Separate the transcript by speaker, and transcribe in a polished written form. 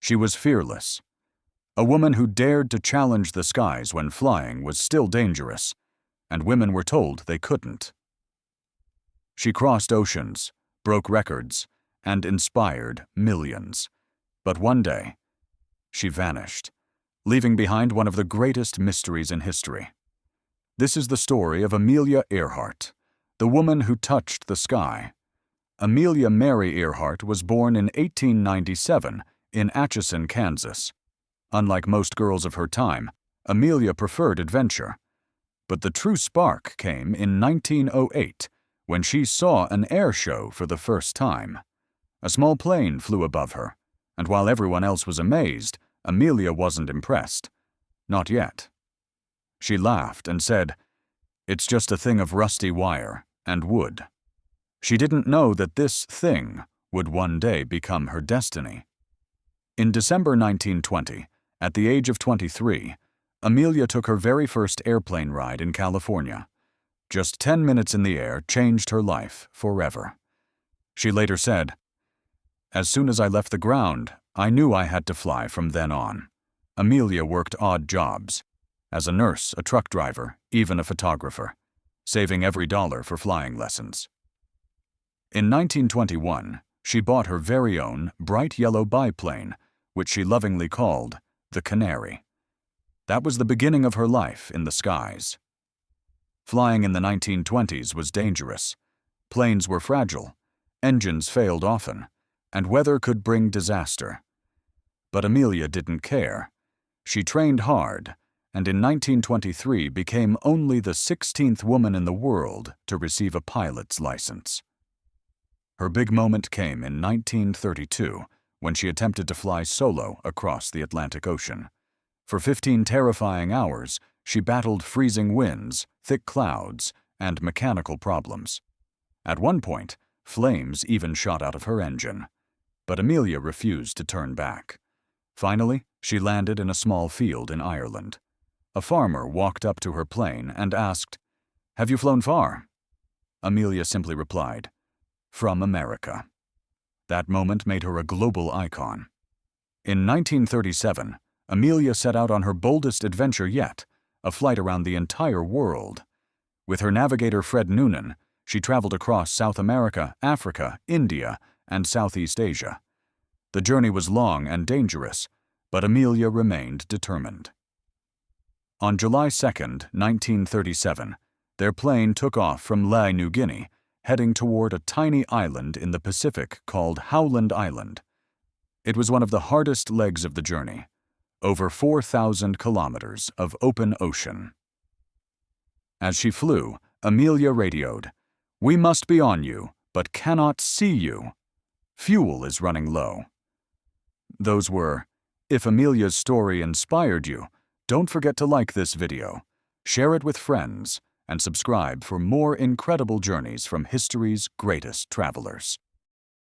Speaker 1: She was fearless. A woman who dared to challenge the skies when flying was still dangerous, and women were told they couldn't. She crossed oceans, broke records, and inspired millions. But one day, she vanished, leaving behind one of the greatest mysteries in history. This is the story of Amelia Earhart, the woman who touched the sky. Amelia Mary Earhart was born in 1897 in Atchison, Kansas. Unlike most girls of her time, Amelia preferred adventure. But the true spark came in 1908 when she saw an air show for the first time. A small plane flew above her, and while everyone else was amazed, Amelia wasn't impressed. Not yet. She laughed and said, "It's just a thing of rusty wire and wood." She didn't know that this thing would one day become her destiny. In December 1920, at the age of 23, Amelia took her very first airplane ride in California. Just 10 minutes in the air changed her life forever. She later said, "As soon as I left the ground, I knew I had to fly from then on." Amelia worked odd jobs, as a nurse, a truck driver, even a photographer, saving every dollar for flying lessons. In 1921, she bought her very own bright yellow biplane, which she lovingly called the Canary. That was the beginning of her life in the skies. Flying in the 1920s was dangerous. Planes were fragile, engines failed often, and weather could bring disaster. But Amelia didn't care. She trained hard, and in 1923 became only the 16th woman in the world to receive a pilot's license. Her big moment came in 1932 when she attempted to fly solo across the Atlantic Ocean. For 15 terrifying hours, she battled freezing winds, thick clouds, and mechanical problems. At one point, flames even shot out of her engine. But Amelia refused to turn back. Finally, she landed in a small field in Ireland. A farmer walked up to her plane and asked, "Have you flown far?" Amelia simply replied, "From America." That moment made her a global icon. In 1937, Amelia set out on her boldest adventure yet, a flight around the entire world. With her navigator Fred Noonan, she traveled across South America, Africa, India, and Southeast Asia. The journey was long and dangerous, but Amelia remained determined. On July 2, 1937, their plane took off from Lae, New Guinea, heading toward a tiny island in the Pacific called Howland Island. It was one of the hardest legs of the journey, over 4,000 kilometers of open ocean. As she flew, Amelia radioed, "We must be on you, but cannot see you. Fuel is running low." Those were, if Amelia's story inspired you, don't forget to like this video, share it with friends, and subscribe for more incredible journeys from history's greatest travelers.